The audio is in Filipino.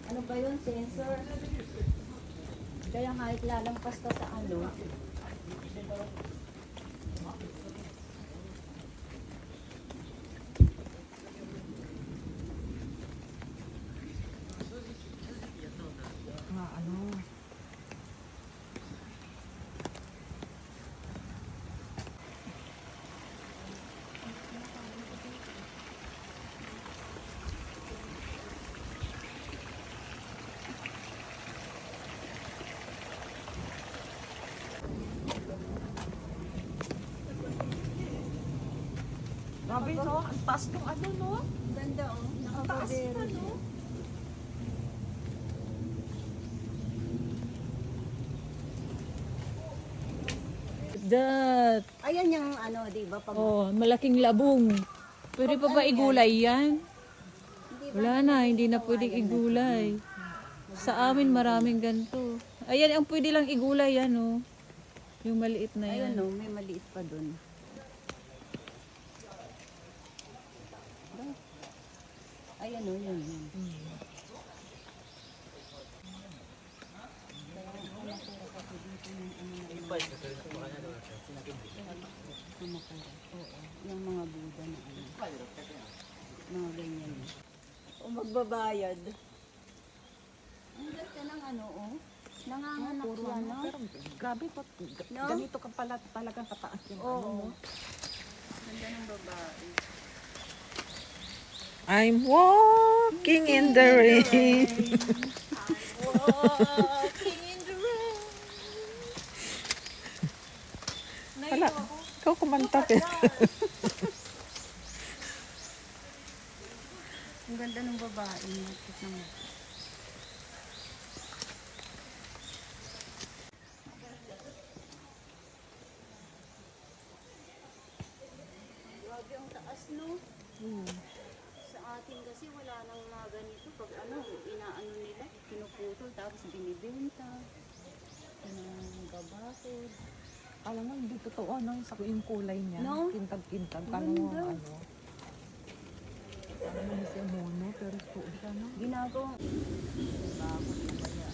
Ano ba yun? Sensor. Kaya kahit lalampas ka sa ano, Ano? Grabe no, ang taas ng ano no? ganda oh. Ang taas na no? That. Ayan yung ano, di ba? Pag, Oh, malaking labong. Pwede pa ba igulay yan? Hindi ba? Wala na, hindi na pwedeng igulay. Sa amin maraming ganito. Ayan, ang pwede lang igulay yan, oh. Yung maliit na Ayun yan. no, may maliit pa dun. Ayan no, yun. Oo, yung mga Buddha na ano. Mga ganyan. O magbabayad. Ang ganda ng ano, oh. Nanganganak Puro siya, ano, no? pero grabe po. No? Ganito ka pala talagang kataas yung ano Oo. no? Ganda ng babae. I'm walking in the rain. Walking in the rain. Wala, ikaw kumanta eh. Ang ganda ng babae. Tignan mo. Grabe ang taas, no? Sa atin kasi wala nang mga ganito. Pag ano, inaano nila, pinuputol, tapos binibenta. Pinagabakod. Alam mo, hindi totoo no, sa yung kulay niya. No? Kintag-kintag. Ganda. Ano, ano. Alam mo siya mono, pero ito siya no. Ginagawang bakod na kaya.